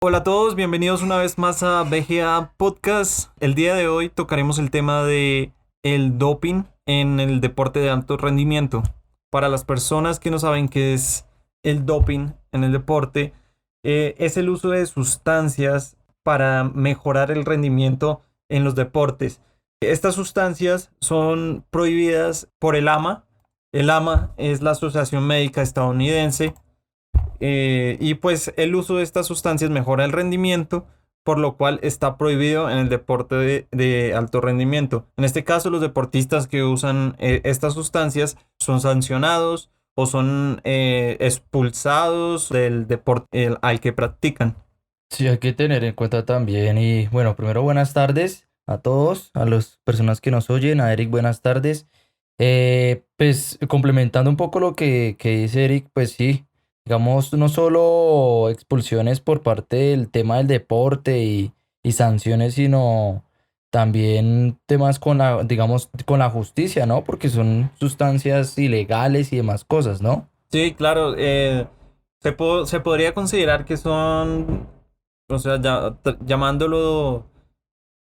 Hola a todos, bienvenidos una vez más a BGA Podcast. El día de hoy tocaremos el tema de el doping en el deporte de alto rendimiento. Para las personas que no saben qué es el doping en el deporte, es el uso de sustancias para mejorar el rendimiento en los deportes. Estas sustancias son prohibidas por el AMA. El AMA es la Asociación Médica Estadounidense y pues el uso de estas sustancias mejora el rendimiento, por lo cual está prohibido en el deporte de alto rendimiento. En este caso, los deportistas que usan estas sustancias son sancionados o son expulsados del deporte al que practican. Sí, hay que tener en cuenta también. Y bueno, primero buenas tardes a todos, a las personas que nos oyen, a Eric, buenas tardes. Pues complementando un poco lo que dice Eric, pues sí, digamos, no solo expulsiones por parte del tema del deporte y sanciones, sino también temas con la, digamos, con la justicia, ¿no? Porque son sustancias ilegales y demás cosas, ¿no? Sí, claro, se podría considerar que son, o sea, llamándolo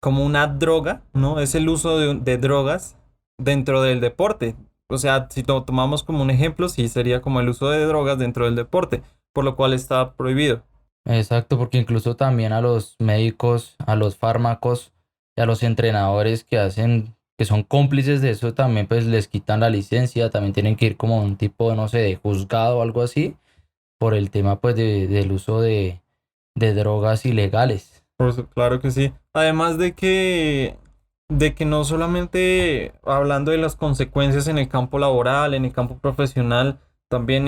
como una droga, ¿no? Es el uso de drogas dentro del deporte. O sea, si lo tomamos como un ejemplo, sí sería como el uso de drogas dentro del deporte, por lo cual está prohibido. Exacto, porque incluso también a los médicos, a los fármacos y a los entrenadores que hacen, que son cómplices de eso, también pues les quitan la licencia, también tienen que ir como a un tipo, no sé, de juzgado o algo así, por el tema pues del uso de drogas ilegales. Claro que sí. Además de que no solamente hablando de las consecuencias en el campo laboral, en el campo profesional, también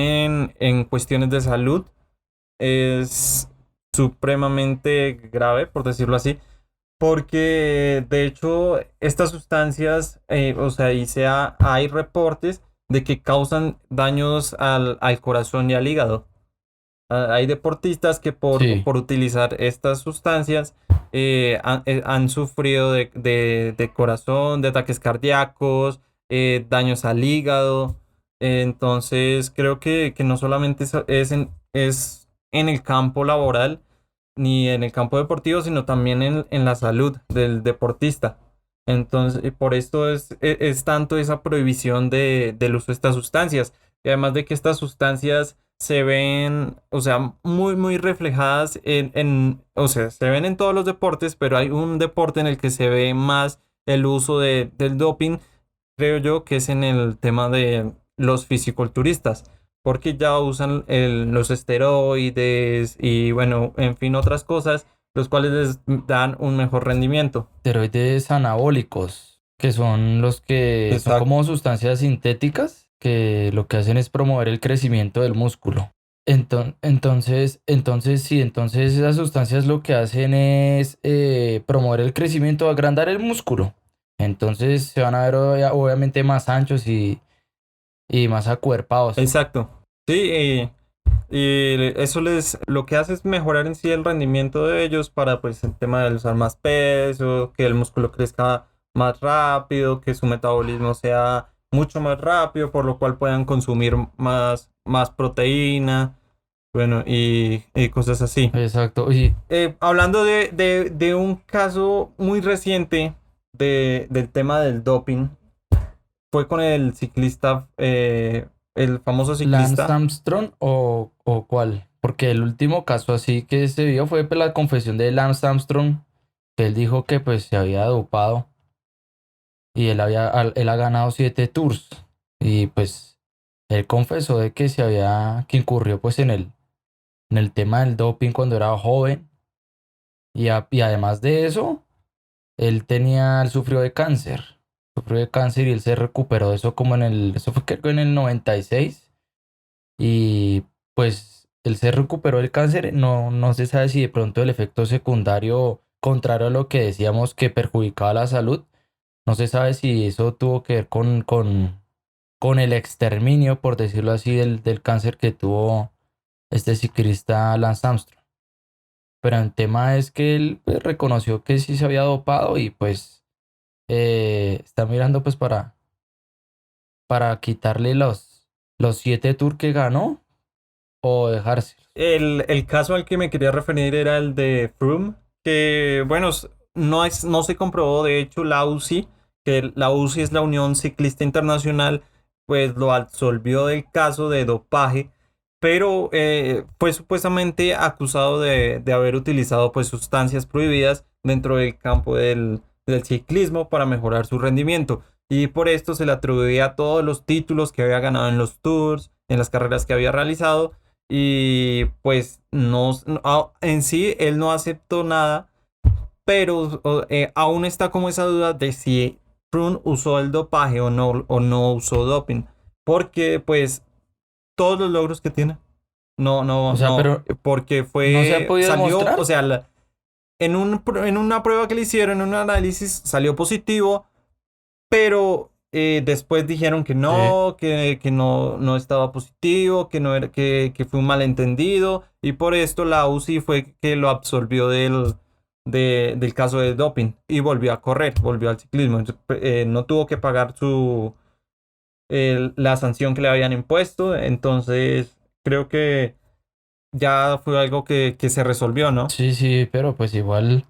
en cuestiones de salud, es supremamente grave, por decirlo así. Porque de hecho estas sustancias, o sea, hay reportes de que causan daños al corazón y al hígado. Hay deportistas que Sí, por utilizar estas sustancias han sufrido de corazón, de ataques cardíacos, daños al hígado. Entonces creo que no solamente es en el campo laboral ni en el campo deportivo, sino también en la salud del deportista. Entonces, por esto es tanto esa prohibición del uso de estas sustancias. Y además de que estas sustancias se ven, o sea, muy reflejadas o sea, se ven en todos los deportes, pero hay un deporte en el que se ve más el uso del doping, creo yo, que es en el tema de los fisiculturistas, porque ya usan los esteroides y bueno, en fin, otras cosas, los cuales les dan un mejor rendimiento. esteroides anabólicos, que son los que son Exacto. como sustancias sintéticas que lo que hacen es promover el crecimiento del músculo. Entonces esas sustancias lo que hacen es promover el crecimiento, agrandar el músculo. Entonces se van a ver obviamente más anchos y más acuerpados. Exacto. Sí, y eso lo que hace es mejorar en sí el rendimiento de ellos para pues el tema de usar más peso, que el músculo crezca más rápido, que su metabolismo sea mucho más rápido, por lo cual puedan consumir más proteína, bueno, y cosas así. Exacto. Y Hablando de un caso muy reciente del tema del doping, fue con el ciclista, el famoso Lance ciclista. Armstrong o cuál, porque el último caso así que se vio fue pues, la confesión de Lance Armstrong, que él dijo que pues se había dopado y él ha ganado 7 tours y pues él confesó de que que incurrió pues en el tema del doping cuando era joven y además de eso, él sufrió de cáncer y él se recuperó de eso como eso fue creo que en el 96 y pues él se recuperó del cáncer, no se sabe si de pronto el efecto secundario, contrario a lo que decíamos que perjudicaba la salud, no se sabe si eso tuvo que ver con el exterminio, por decirlo así, del cáncer que tuvo este ciclista Lance Armstrong. Pero el tema es que él pues, reconoció que sí se había dopado y pues está mirando pues para quitarle los 7 tours que ganó o dejarse. El caso al que me quería referir era el de Froome, que bueno, no se comprobó, de hecho la UCI, que la UCI es la Unión Ciclista Internacional, pues lo absolvió del caso de dopaje, pero fue supuestamente acusado de haber utilizado pues sustancias prohibidas dentro del campo del ciclismo para mejorar su rendimiento. Y por esto se le atribuía todos los títulos que había ganado en los tours, en las carreras que había realizado y pues en sí él no aceptó nada, pero aún está como esa duda de si Froome usó el dopaje o no usó doping, porque pues todos los logros que tiene, O sea, pero porque no se ha podido salió, o demostrar. sea, en una prueba que le hicieron, en un análisis, salió positivo, pero después dijeron Sí. que no estaba positivo, que no era, que fue un malentendido, y por esto la UCI fue que lo absolvió del caso de doping y volvió a correr, volvió al ciclismo. Entonces, no tuvo que pagar la sanción que le habían impuesto, entonces creo que ya fue algo que se resolvió, ¿no? Sí, sí, pero pues igual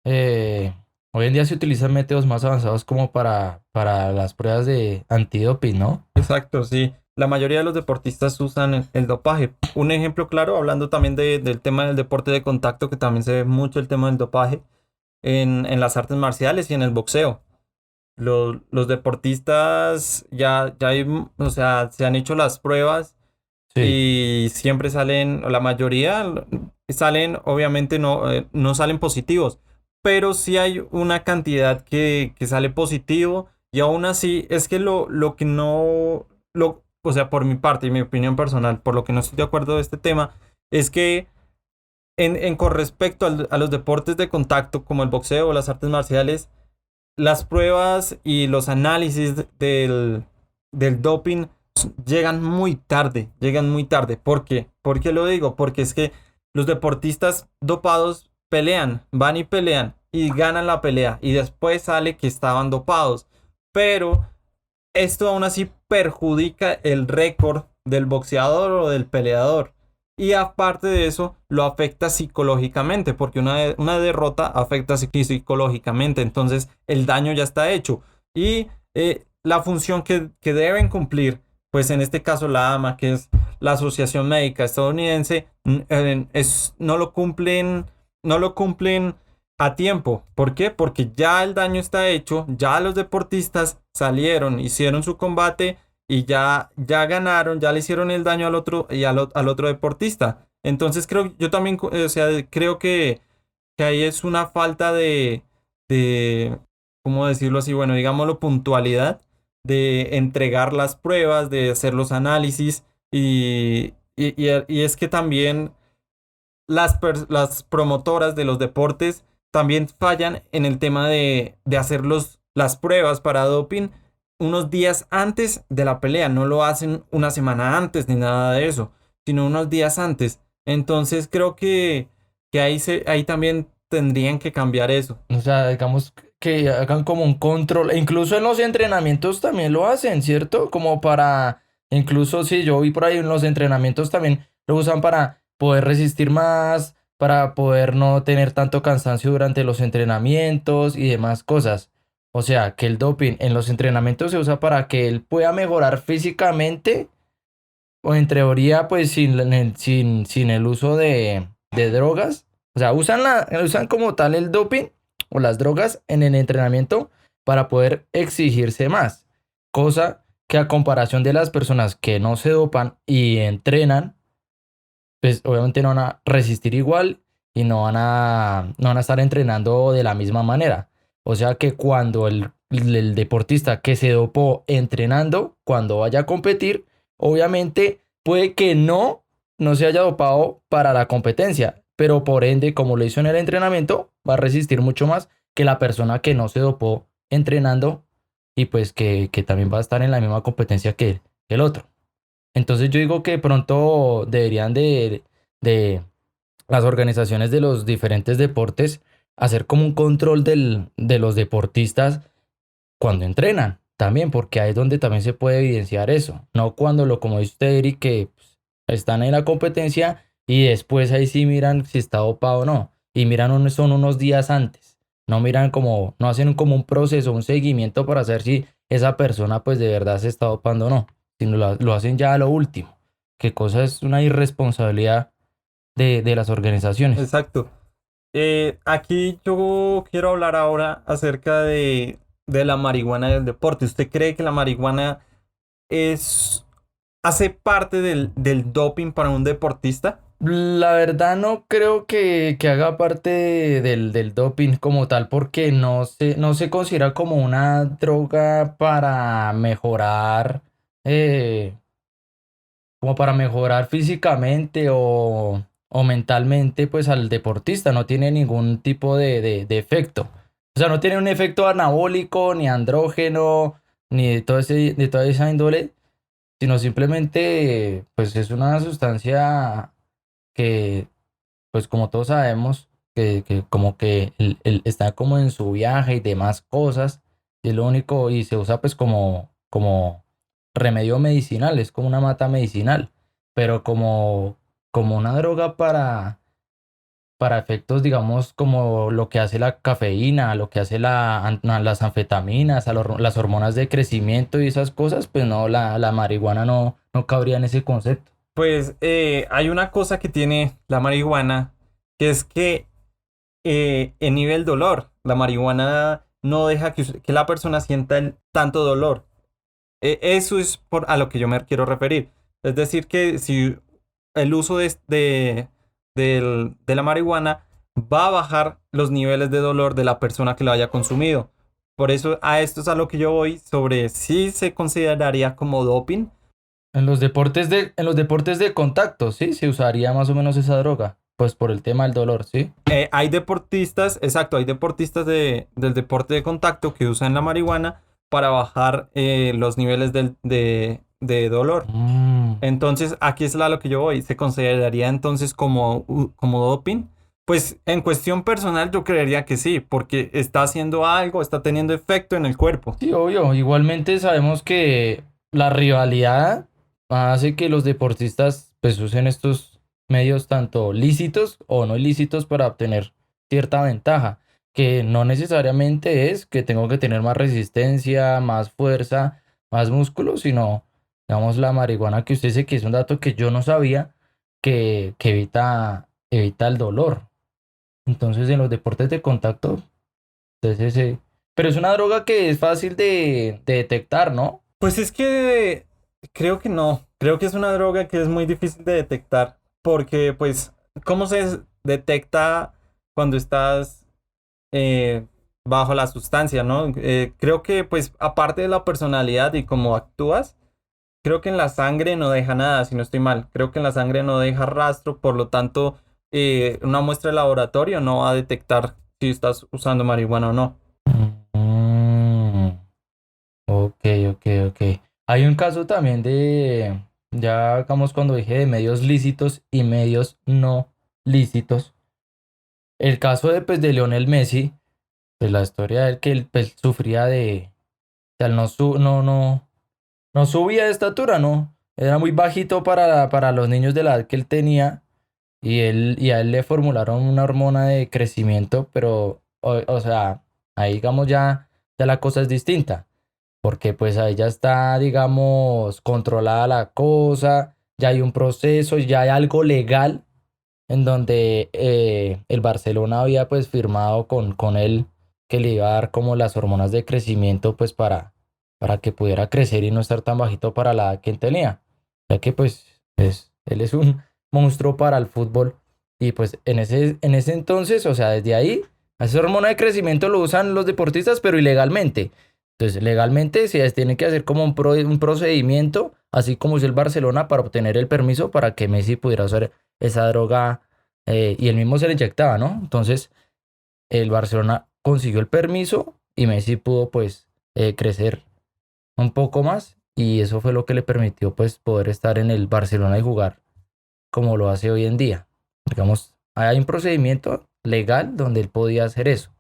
eh, hoy en día se utilizan métodos más avanzados como para las pruebas de antidoping, ¿no? Exacto, sí. La mayoría de los deportistas usan el dopaje. Un ejemplo claro, hablando también del tema del deporte de contacto, que también se ve mucho el tema del dopaje en las artes marciales y en el boxeo. Los deportistas ya hay, o sea, se han hecho las pruebas Sí. y siempre salen, o la mayoría salen, obviamente no salen positivos, pero sí hay una cantidad que sale positivo y aún así es que lo que no, o sea, por mi parte y mi opinión personal, por lo que no estoy de acuerdo de este tema, es que con respecto a los deportes de contacto como el boxeo o las artes marciales, las pruebas y los análisis del doping llegan muy tarde, llegan muy tarde. ¿Por qué? ¿Por qué lo digo? Porque es que los deportistas dopados pelean, van y pelean y ganan la pelea y después sale que estaban dopados. Pero esto aún así perjudica el récord del boxeador o del peleador. Y aparte de eso, lo afecta psicológicamente, porque una derrota afecta psicológicamente. Entonces, el daño ya está hecho. Y la función que deben cumplir, pues en este caso la AMA, que es la Asociación Médica Estadounidense, no lo cumplen a tiempo. ¿Por qué? Porque ya el daño está hecho, ya los deportistas salieron, hicieron su combate y ya ganaron, ya le hicieron el daño al otro y al otro deportista. Entonces yo también, o sea, creo que ahí es una falta de, ¿cómo decirlo así? Bueno, digámoslo, puntualidad de entregar las pruebas, de hacer los análisis y es que también las promotoras de los deportes también fallan en el tema de hacer las pruebas para doping unos días antes de la pelea. No lo hacen una semana antes ni nada de eso, sino unos días antes. Entonces creo que ahí también tendrían que cambiar eso. O sea, digamos que hagan como un control, e incluso en los entrenamientos también lo hacen, ¿cierto? Como para, incluso si yo vi por ahí en los entrenamientos también lo usan para poder resistir más, para poder no tener tanto cansancio durante los entrenamientos y demás cosas. O sea, que el doping en los entrenamientos se usa para que él pueda mejorar físicamente o en teoría pues sin el uso de drogas. O sea, usan como tal el doping o las drogas en el entrenamiento para poder exigirse más. Cosa que a comparación de las personas que no se dopan y entrenan, pues obviamente no van a resistir igual y no van a estar entrenando de la misma manera. O sea que cuando el deportista que se dopó entrenando, cuando vaya a competir, obviamente puede que no se haya dopado para la competencia, pero por ende, como lo hizo en el entrenamiento, va a resistir mucho más que la persona que no se dopó entrenando y pues que también va a estar en la misma competencia que el otro. Entonces yo digo que de pronto deberían de las organizaciones de los diferentes deportes hacer como un control de los deportistas cuando entrenan también, porque ahí es donde también se puede evidenciar eso, no cuando como dice usted, Eric, que están en la competencia y después ahí sí miran si está dopado o no. Y miran son unos días antes. No miran como, no hacen como un proceso, un seguimiento para saber si esa persona pues de verdad se está dopando o no, sino lo hacen ya a lo último. Que cosa es una irresponsabilidad de las organizaciones. Exacto. Aquí yo quiero hablar ahora acerca de la marihuana del deporte. ¿Usted cree que la marihuana es, hace parte del doping para un deportista? La verdad no creo que haga parte del doping como tal porque no se considera como una droga para mejorar, eh, como para mejorar físicamente o mentalmente pues al deportista. No tiene ningún tipo de efecto. O sea, no tiene un efecto anabólico, ni andrógeno, ni de toda esa índole, sino simplemente pues es una sustancia que pues como todos sabemos, que como que él está como en su viaje y demás cosas, y es lo único, y se usa pues como remedio medicinal, es como una mata medicinal, pero como una droga para efectos, digamos, como lo que hace la cafeína, lo que hace las anfetaminas, las hormonas de crecimiento y esas cosas, pues no, la marihuana no cabría en ese concepto. Pues hay una cosa que tiene la marihuana, que es que inhibe el dolor. La marihuana no deja que la persona sienta tanto dolor. Eso es a lo que yo me quiero referir. Es decir, que si el uso de la marihuana va a bajar los niveles de dolor de la persona que lo haya consumido. Por eso a esto es a lo que yo voy sobre si se consideraría como doping. En los deportes de contacto, sí, se usaría más o menos esa droga, pues por el tema del dolor, sí. Hay deportistas, exacto, hay deportistas del deporte de contacto que usan la marihuana para bajar los niveles de dolor. Mm. Entonces, aquí es a lo que yo voy. ¿Se consideraría entonces como doping? Pues en cuestión personal yo creería que sí, porque está haciendo algo, está teniendo efecto en el cuerpo. Sí, obvio. Igualmente sabemos que la rivalidad hace que los deportistas pues usen estos medios tanto lícitos o no ilícitos para obtener cierta ventaja, que no necesariamente es que tengo que tener más resistencia, más fuerza, más músculo, sino, digamos, la marihuana que usted dice que es un dato que yo no sabía, que evita el dolor. Entonces, en los deportes de contacto, entonces, pero es una droga que es fácil de detectar, ¿no? Pues es que creo que no, creo que es una droga que es muy difícil de detectar, porque pues, ¿cómo se detecta cuando estás eh, bajo la sustancia, ¿no? Creo que pues aparte de la personalidad y cómo actúas, creo que en la sangre no deja nada, si no estoy mal. Creo que en la sangre no deja rastro, por lo tanto, una muestra de laboratorio no va a detectar si estás usando marihuana o no. Mm, ok, ok, ok. Hay un caso también ya digamos cuando dije de medios lícitos y medios no lícitos. El caso de Lionel Messi, pues la historia de él que él pues, sufría o sea, él no subía de estatura, ¿no? Era muy bajito para los niños de la edad que él tenía. Y a él le formularon una hormona de crecimiento, pero, o sea, ahí digamos ya la cosa es distinta, porque pues ahí ya está, digamos, controlada la cosa, ya hay un proceso, ya hay algo legal en donde el Barcelona había pues firmado con él que le iba a dar como las hormonas de crecimiento pues para que pudiera crecer y no estar tan bajito para la edad que él tenía, ya que pues él es un monstruo para el fútbol y pues en ese entonces, o sea, desde ahí, esa hormona de crecimiento lo usan los deportistas pero ilegalmente. Entonces, legalmente se tiene que hacer como un procedimiento, así como hizo el Barcelona para obtener el permiso para que Messi pudiera usar esa droga y él mismo se la inyectaba, ¿no? Entonces el Barcelona consiguió el permiso y Messi pudo pues crecer un poco más y eso fue lo que le permitió pues poder estar en el Barcelona y jugar como lo hace hoy en día. Digamos, hay un procedimiento legal donde él podía hacer eso.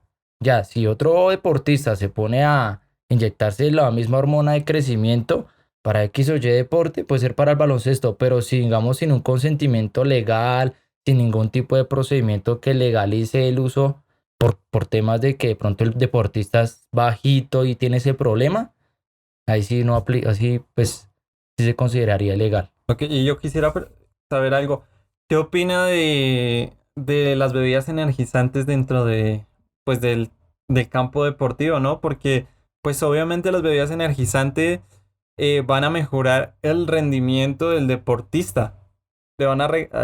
Ya, si otro deportista se pone a inyectarse la misma hormona de crecimiento para X o Y deporte, puede ser para el baloncesto, pero si, digamos, sin un consentimiento legal, sin ningún tipo de procedimiento que legalice el uso por temas de que de pronto el deportista es bajito y tiene ese problema, ahí sí no aplica, así pues sí se consideraría ilegal. Ok, y yo quisiera saber algo. ¿Qué opina de las bebidas energizantes dentro de, pues, del campo deportivo, ¿no? Porque, pues, obviamente las bebidas energizantes van a mejorar el rendimiento del deportista. Le van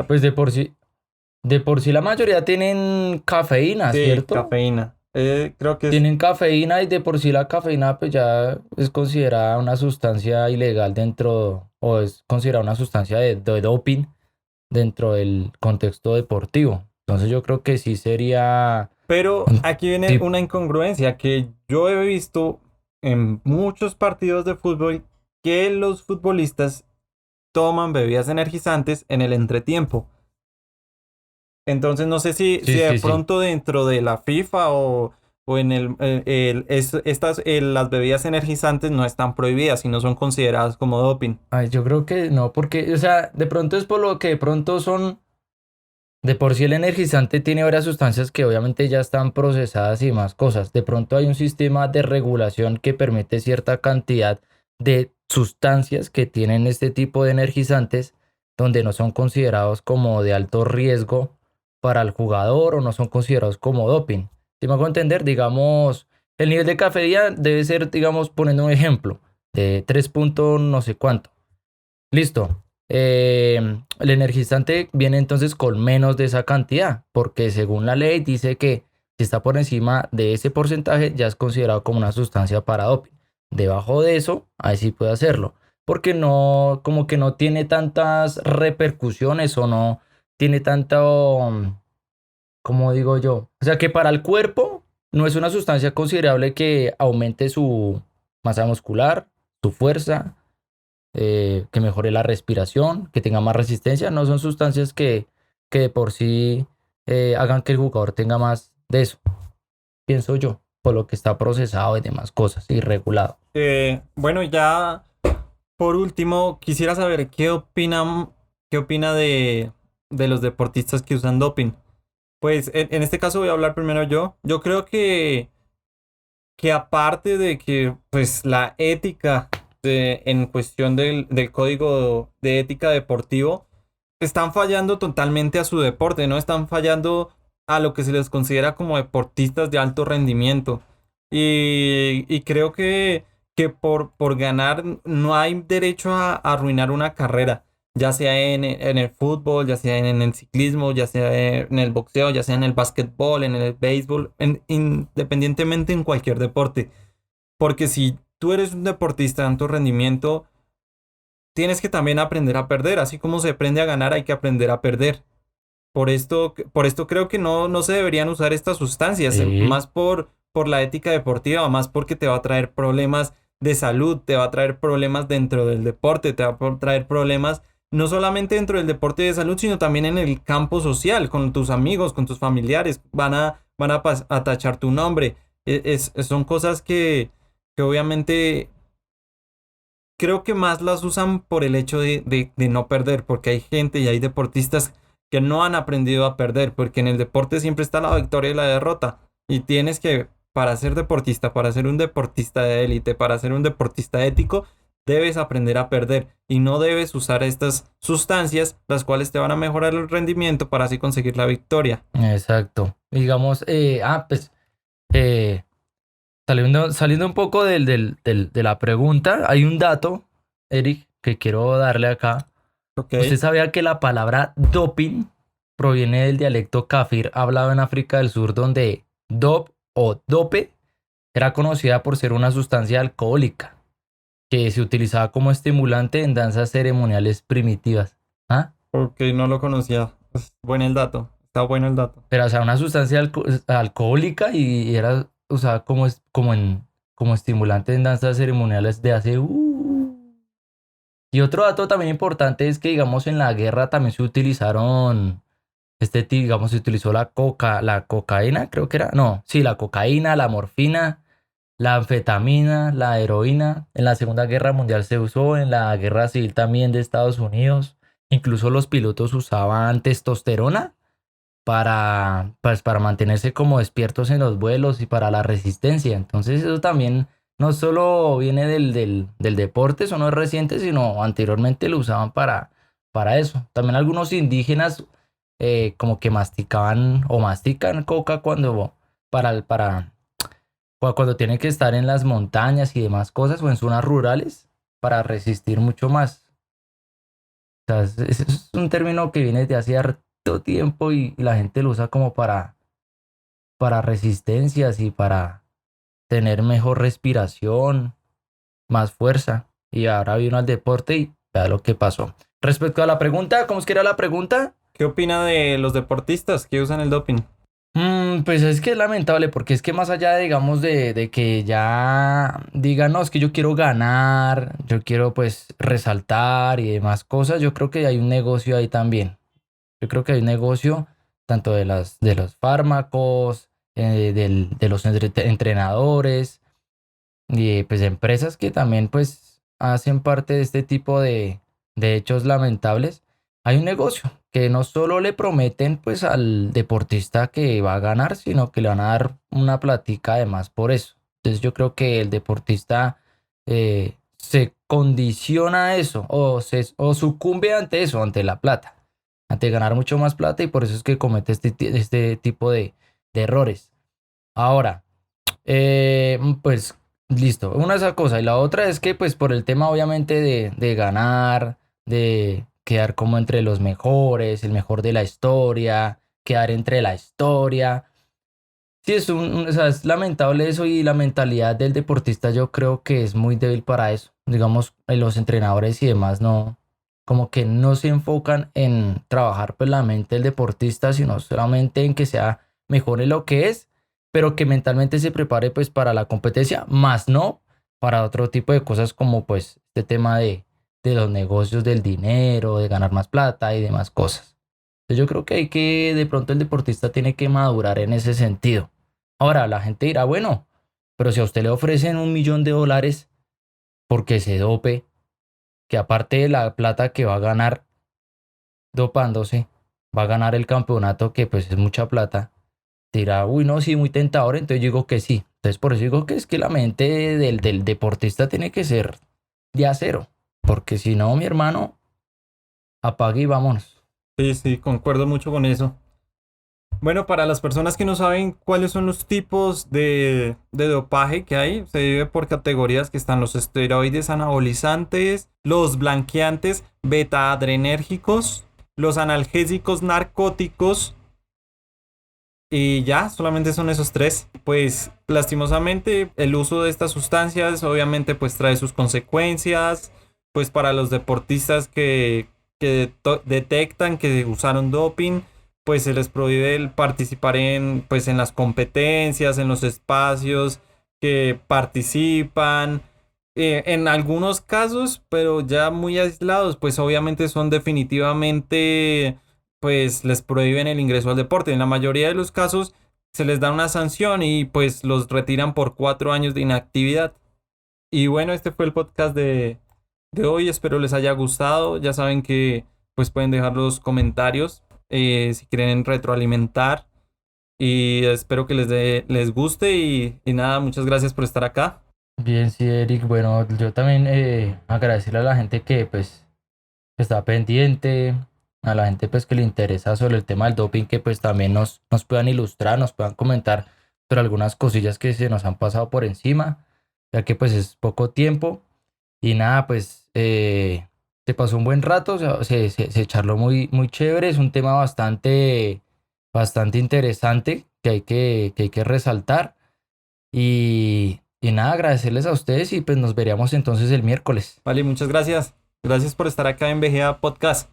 Pues de por sí la mayoría tienen cafeína, sí, ¿cierto? cafeína. Creo que es, Tienen cafeína y de por sí la cafeína pues ya es considerada una sustancia ilegal dentro, o es considerada una sustancia de doping dentro del contexto deportivo. Entonces yo creo que sí sería pero un aquí viene tip. una incongruencia que yo he visto en muchos partidos de fútbol que los futbolistas toman bebidas energizantes en el entretiempo. Entonces no sé si Sí, de sí, sí. pronto dentro de la FIFA o en las bebidas energizantes no están prohibidas y no son consideradas como doping. Ay, yo creo que no, porque, o sea, de pronto es por lo que de pronto son, de por sí el energizante tiene varias sustancias que obviamente ya están procesadas y más cosas. De pronto hay un sistema de regulación que permite cierta cantidad de sustancias que tienen este tipo de energizantes donde no son considerados como de alto riesgo para el jugador o no son considerados como doping. Si me hago entender, digamos, el nivel de cafeína debe ser, digamos, poniendo un ejemplo, de 3 puntos no sé cuánto. Listo. El energizante viene entonces con menos de esa cantidad, porque según la ley dice que si está por encima de ese porcentaje ya es considerado como una sustancia para doping. Debajo de eso, ahí sí puede hacerlo, porque no, como que no tiene tantas repercusiones o no tiene tanto, como digo yo, o sea que para el cuerpo no es una sustancia considerable que aumente su masa muscular, su fuerza, que mejore la respiración, que tenga más resistencia. No son sustancias que de por sí hagan que el jugador tenga más de eso, pienso yo, por lo que está procesado y demás cosas y regulado. Bueno, ya por último, quisiera saber qué opina de los deportistas que usan doping. Pues en este caso voy a hablar primero yo. Yo creo que aparte de que pues la ética en cuestión del código de ética deportivo, están fallando totalmente a su deporte, ¿no? Están fallando a lo que se les considera como deportistas de alto rendimiento. Y creo que por ganar no hay derecho a arruinar una carrera, ya sea en el fútbol, ya sea en el ciclismo, ya sea en el boxeo, ya sea en el básquetbol, en el béisbol, independientemente en cualquier deporte. Porque si tú eres un deportista de alto rendimiento, tienes que también aprender a perder. Así como se aprende a ganar, hay que aprender a perder. Por esto creo que no se deberían usar estas sustancias, Sí, más por la ética deportiva, más porque te va a traer problemas de salud, te va a traer problemas dentro del deporte, te va a traer problemas no solamente dentro del deporte de salud, sino también en el campo social, con tus amigos, con tus familiares, van a tachar tu nombre. Son cosas que obviamente creo que más las usan por el hecho de no perder, porque hay gente y hay deportistas que no han aprendido a perder, porque en el deporte siempre está la victoria y la derrota. Y tienes que, para ser deportista, para ser un deportista de élite, para ser un deportista ético, debes aprender a perder y no debes usar estas sustancias, las cuales te van a mejorar el rendimiento para así conseguir la victoria. exacto. Digamos, pues eh, saliendo un poco de la pregunta, hay un dato, Eric, que quiero darle acá. ¿Ok? ¿Usted sabía que la palabra doping proviene del dialecto kafir hablado en África del Sur, donde dop o dope era conocida por ser una sustancia alcohólica que se utilizaba como estimulante en danzas ceremoniales primitivas? ¿Ah? Porque no lo conocía. Es bueno el dato. Está bueno el dato. Pero, o sea, una sustancia alcohólica y era usada como estimulante en danzas ceremoniales de hace. Y otro dato también importante es que, digamos, en la guerra también se utilizaron. Se utilizó la cocaína, creo que era. No, sí, la cocaína, la morfina, la anfetamina, la heroína. En la Segunda Guerra Mundial se usó, en la Guerra Civil también de Estados Unidos. Incluso los pilotos usaban testosterona para, pues, para mantenerse como despiertos en los vuelos y para la resistencia. Entonces eso también no solo viene del deporte, eso no es reciente, sino anteriormente lo usaban para eso. También algunos indígenas como que masticaban o mastican coca cuando tienen que estar en las montañas y demás cosas o en zonas rurales para resistir mucho más. O sea, es un término que viene de hace harto tiempo y la gente lo usa como para resistencias y para tener mejor respiración, más fuerza. Y ahora vino al deporte y vea lo que pasó. Respecto a la pregunta, ¿cómo es que era la pregunta? ¿Qué opina de los deportistas que usan el doping? Pues es que es lamentable porque es que más allá, digamos, de que ya digan, no, es que yo quiero ganar, yo quiero pues resaltar y demás cosas, yo creo que hay un negocio ahí también. Yo creo que hay un negocio tanto de los fármacos, de los entrenadores y pues empresas que también pues hacen parte de este tipo de hechos lamentables. Hay un negocio que no solo le prometen pues al deportista que va a ganar, sino que le van a dar una platica además por eso. Entonces yo creo que el deportista se condiciona a eso o sucumbe ante eso, ante la plata, ante ganar mucho más plata y por eso es que comete este tipo de errores. Ahora, pues listo, una es esa cosa y la otra es que pues por el tema obviamente de ganar, de quedar como entre los mejores, el mejor de la historia, quedar entre la historia. Sí, o sea, es lamentable eso y la mentalidad del deportista yo creo que es muy débil para eso. Digamos, los entrenadores y demás no, como que no se enfocan en trabajar pues la mente del deportista, sino solamente en que sea mejor en lo que es, pero que mentalmente se prepare pues para la competencia, más no para otro tipo de cosas como pues este tema de los negocios del dinero, de ganar más plata y demás cosas. Entonces yo creo que hay que, de pronto el deportista tiene que madurar en ese sentido. Ahora, la gente dirá, bueno, pero si a usted le ofrecen $1 millón porque se dope, que aparte de la plata que va a ganar dopándose, va a ganar el campeonato, que pues es mucha plata, dirá, uy, no, sí, muy tentador, entonces yo digo que sí. Entonces por eso digo que es que la mente del deportista tiene que ser de acero, porque si no, mi hermano, apague y vámonos. Sí, sí, concuerdo mucho con eso. Bueno, para las personas que no saben cuáles son los tipos de dopaje que hay, se divide por categorías que están los esteroides anabolizantes, los blanqueantes beta-adrenérgicos, los analgésicos narcóticos y ya, solamente son esos tres. Pues lastimosamente el uso de estas sustancias obviamente pues trae sus consecuencias, pues para los deportistas que detectan que usaron doping pues se les prohíbe el participar en, pues, en las competencias, en los espacios que participan. En algunos casos, pero ya muy aislados, pues obviamente son definitivamente, pues les prohíben el ingreso al deporte. En la mayoría de los casos se les da una sanción y pues los retiran por 4 años de inactividad. Y bueno, este fue el podcast de hoy. Espero les haya gustado. Ya saben que pues pueden dejar los comentarios si quieren retroalimentar. Y espero que les guste. Y nada, muchas gracias por estar acá. Bien, sí, Eric. Bueno, yo también agradecerle a la gente que pues está pendiente, a la gente pues que le interesa sobre el tema del doping, que pues también nos puedan ilustrar, nos puedan comentar sobre algunas cosillas que se nos han pasado por encima, ya que pues es poco tiempo. Y nada, pues se pasó un buen rato, o sea, se charló muy chévere, es un tema bastante interesante que hay que resaltar. Y nada, agradecerles a ustedes y pues nos veríamos entonces el miércoles. Vale, muchas gracias. Gracias por estar acá en VGA Podcast.